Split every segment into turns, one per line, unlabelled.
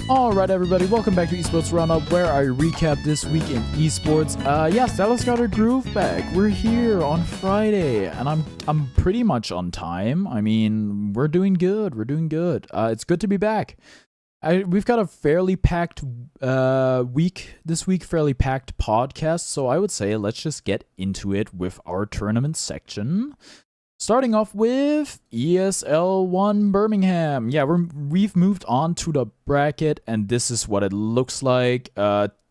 Alright everybody, welcome back to Esports Roundup, where I recap this week in esports. Yes, Dallas got her groove back. We're here on Friday, and I'm pretty much on time. I mean, we're doing good, it's good to be back. We've got a fairly packed week this week, fairly packed podcast, so I would say let's just get into it with our tournament section. Starting off with ESL 1 Birmingham. Yeah, we've moved on to the bracket, and this is what it looks like.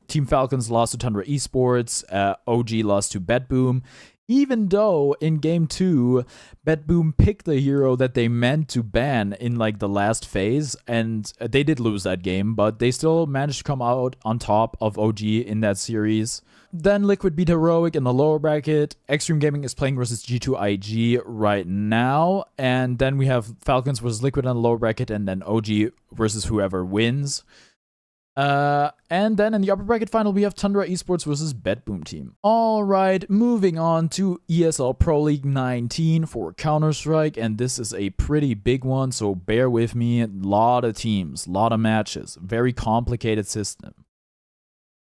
Team Falcons lost to Tundra Esports. OG lost to BetBoom. Even though in Game 2, BetBoom picked the hero that they meant to ban in like the last phase, and they did lose that game, but they still managed to come out on top of OG in that series. Then Liquid beat Heroic in the lower bracket. Extreme Gaming is playing versus G2IG right now. And then we have Falcons versus Liquid in the lower bracket, and then OG versus whoever wins. And then in the upper bracket final, we have Tundra Esports versus BetBoom team. Alright, moving on to ESL Pro League 19 for Counter-Strike. And this is a pretty big one, so bear with me. A lot of teams, a lot of matches. Very complicated system.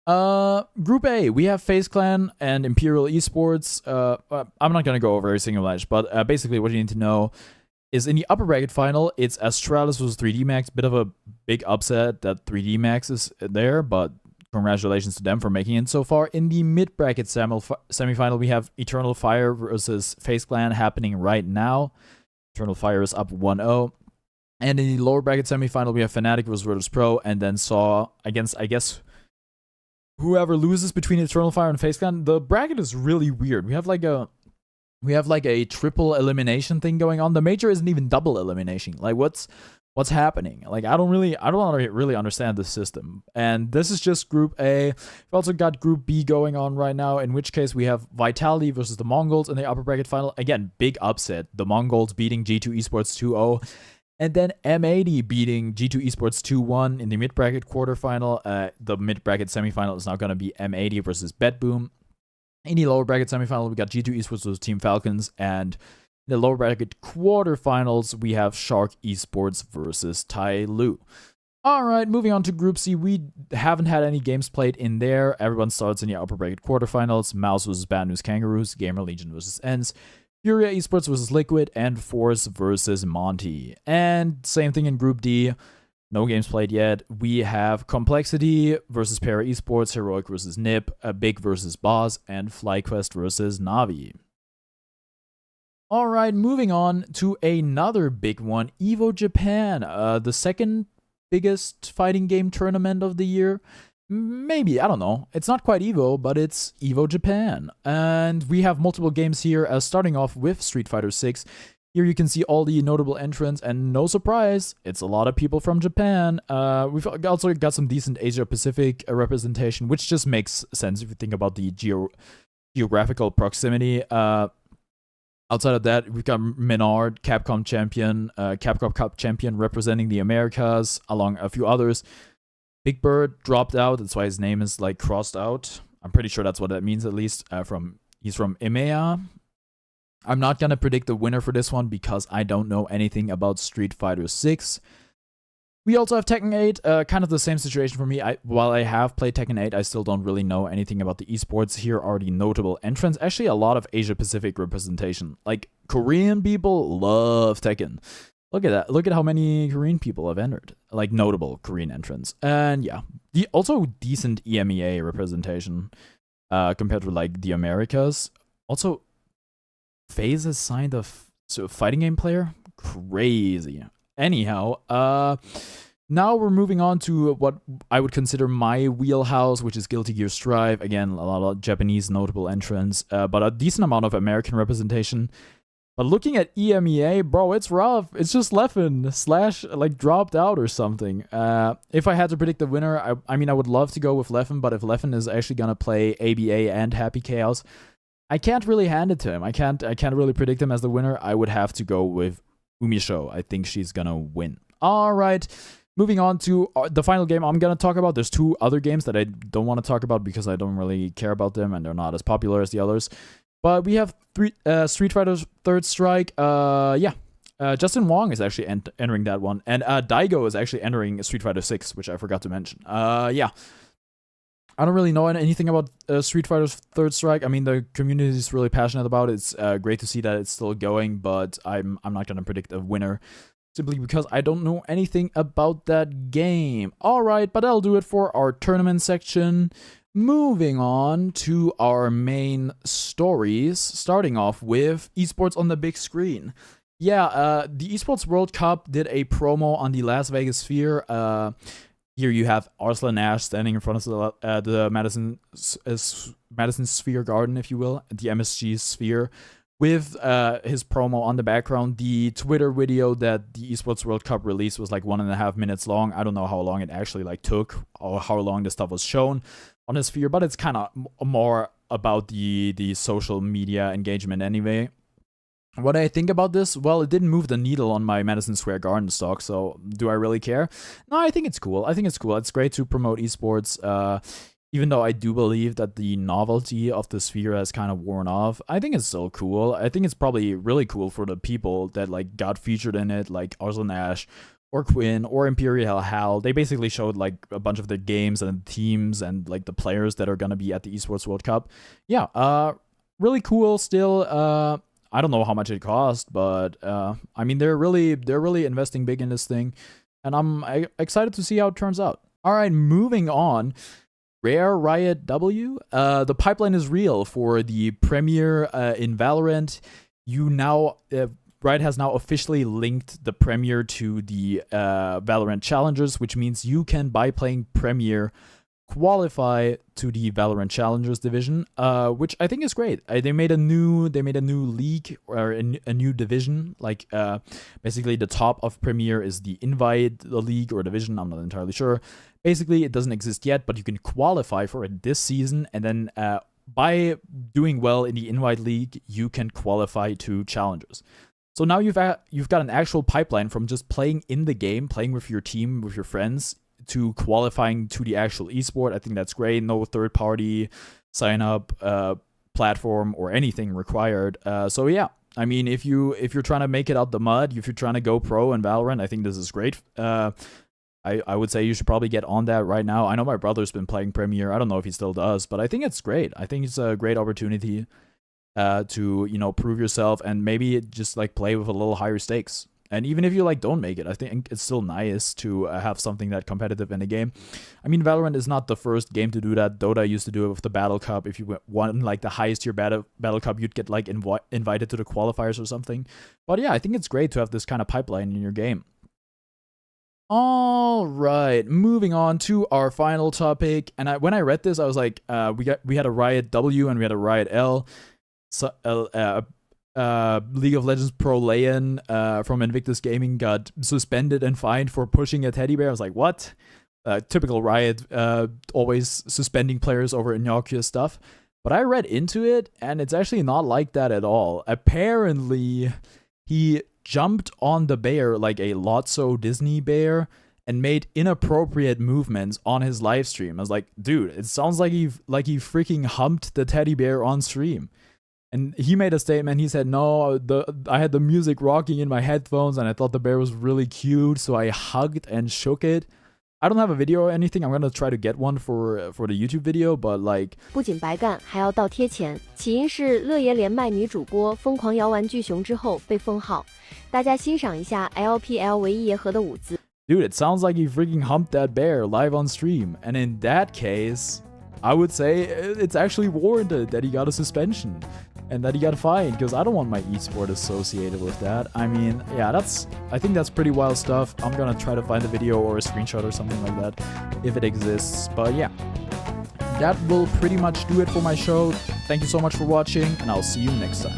Group A, we have FaZe Clan and Imperial Esports. I'm not gonna go over every single match, but basically what you need to know is in the upper bracket final, it's Astralis versus 3D Max. Bit of a big upset that 3D Max is there, but congratulations to them for making it so far. In the mid bracket semifinal, we have Eternal Fire versus FaZe Clan happening right now. Eternal Fire is up 1-0. And in the lower bracket semifinal, we have Fnatic versus Virtus Pro, and then Saw against, I guess, whoever loses between Eternal Fire and FaZe Clan. The bracket is really weird. We have like a triple elimination thing going on. The major isn't even double elimination. Like what's happening? Like I don't really understand this system. And this is just Group A. We've also got Group B going on right now, in which case we have Vitality versus the Mongols in the upper bracket final. Again, big upset. The Mongols beating G2 Esports 2-0. And then M80 beating G2 Esports 2-1 in the mid-bracket quarterfinal. The mid-bracket semifinal is now going to be M80 versus BetBoom. In the lower bracket semifinal, we got G2 Esports versus Team Falcons. And in the lower bracket quarterfinals, we have Shark Esports versus Tai Lu. Alright, moving on to Group C. We haven't had any games played in there. Everyone starts in the upper bracket quarterfinals. Mouse versus Bad News Kangaroos. Gamer Legion versus ENCE. Furia Esports versus Liquid, and Force versus Monty. And same thing in Group D. No games played yet. We have Complexity versus Para Esports, Heroic versus Nip, Big versus Boss, and FlyQuest versus Navi. Alright, moving on to another big one, EVO Japan, the second biggest fighting game tournament of the year. Maybe, I don't know. It's not quite EVO, but it's EVO Japan. And we have multiple games here, starting off with Street Fighter 6. Here you can see all the notable entrants, and no surprise, it's a lot of people from Japan. We've also got some decent Asia-Pacific representation, which just makes sense if you think about the geographical proximity. Outside of that, we've got Menard, Capcom Cup champion representing the Americas, along a few others. Big Bird dropped out, that's why his name is like crossed out. I'm pretty sure that's what that means, at least. He's from EMEA. I'm not gonna predict the winner for this one because I don't know anything about Street Fighter 6. We also have Tekken 8, kind of the same situation for me. While I have played Tekken 8, I still don't really know anything about the esports. Here are the notable entrants. Actually, a lot of Asia-Pacific representation. Like, Korean people love Tekken. Look at that. Look at how many Korean people have entered. Like, notable Korean entrants. And yeah, also decent EMEA representation compared to, like, the Americas. Also, FaZe has signed a fighting game player? Crazy. Anyhow, now we're moving on to what I would consider my wheelhouse, which is Guilty Gear Strive. Again, a lot of Japanese notable entrants, but a decent amount of American representation. But looking at EMEA, bro, it's rough. It's just Leffen / like dropped out or something. If I had to predict the winner, I mean, I would love to go with Leffen, but if Leffen is actually gonna play ABA and Happy Chaos, I can't really hand it to him. I can't really predict him as the winner. I would have to go with Umisho. I think she's gonna win. All right. Moving on to the final game I'm going to talk about. There's two other games that I don't want to talk about because I don't really care about them and they're not as popular as the others. But we have Street Fighter Third Strike. Yeah, Justin Wong is actually entering that one, and Daigo is actually entering Street Fighter 6, which I forgot to mention. Yeah. I don't really know anything about Street Fighter Third Strike. I mean, the community is really passionate about it. It's great to see that it's still going, but I'm not gonna predict a winner simply because I don't know anything about that game. All right, but that'll do it for our tournament section. Moving on to our main stories, starting off with esports on the big screen. Yeah, the Esports World Cup did a promo on the Las Vegas Sphere. Here you have Arslan Ash standing in front of the Madison Sphere Garden, if you will, the MSG Sphere, with his promo on the background. The Twitter video that the Esports World Cup released was like 1.5 minutes long. I don't know how long it actually like took or how long the stuff was shown on the Sphere, but it's kind of more about the social media engagement anyway. What I think about this, well, it didn't move the needle on my Madison Square Garden stock, so do I really care? No, I think it's cool. It's great to promote esports, even though I do believe that the novelty of the Sphere has kind of worn off. I think it's still cool. I think it's probably really cool for the people that like got featured in it, like Arslan Ash or Quinn or Imperial Hal. They basically showed like a bunch of the games and teams and like the players that are going to be at the Esports World Cup. Yeah, really cool still. I don't know how much it cost, but I mean they're really investing big in this thing, and I'm excited to see how it turns out. All right, moving on. Rare Riot W. The pipeline is real for the premiere in Valorant. Riot has now officially linked the premiere to the Valorant Challengers, which means you can, by playing premiere, qualify to the Valorant Challengers division, which I think is great. They made a new league or a new division. Like basically the top of Premier is the Invite the league or division. I'm not entirely sure. Basically, it doesn't exist yet, but you can qualify for it this season, and then by doing well in the Invite league, you can qualify to Challengers. So now you've got an actual pipeline from just playing in the game, playing with your team, with your friends, to qualifying to the actual esport. I think that's great. No third-party sign-up platform or anything required. So yeah, I mean, if you're trying to make it out the mud, if you're trying to go pro in Valorant, I think this is great. I would say you should probably get on that right now. I know my brother's been playing Premier. I don't know if he still does, but I think it's great. I think it's a great opportunity to prove yourself and maybe just like play with a little higher stakes. And even if you like don't make it, I think it's still nice to have something that competitive in the game. I mean, Valorant is not the first game to do that. Dota used to do it with the Battle Cup. If you won like the highest tier Battle Cup, you'd get like invited to the qualifiers or something. But yeah, I think it's great to have this kind of pipeline in your game. All right, moving on to our final topic. And when I read this, I was like, we had a Riot W and we had a Riot L. So, League of Legends pro Leon from Invictus Gaming got suspended and fined for pushing a teddy bear. I was like, what? Typical Riot, always suspending players over innocuous stuff. But I read into it, and it's actually not like that at all. Apparently, he jumped on the bear like a Lotso Disney bear and made inappropriate movements on his live stream. I was like, dude, it sounds like he freaking humped the teddy bear on stream. And he made a statement. He said, no, I had the music rocking in my headphones and I thought the bear was really cute, so I hugged and shook it. I don't have a video or anything. I'm gonna try to get one for the YouTube video, but like
不仅白干，还要倒贴钱。起因是乐爷连麦女主播疯狂摇玩具熊之后被封号。大家欣赏一下 LPL 唯一爷和的舞姿。
Dude, it sounds like he freaking humped that bear live on stream. And in that case, I would say it's actually warranted that he got a suspension and that he got fined, because I don't want my esport associated with that. I mean, yeah, I think that's pretty wild stuff. I'm gonna try to find a video or a screenshot or something like that if it exists. But yeah, that will pretty much do it for my show. Thank you so much for watching, and I'll see you next time.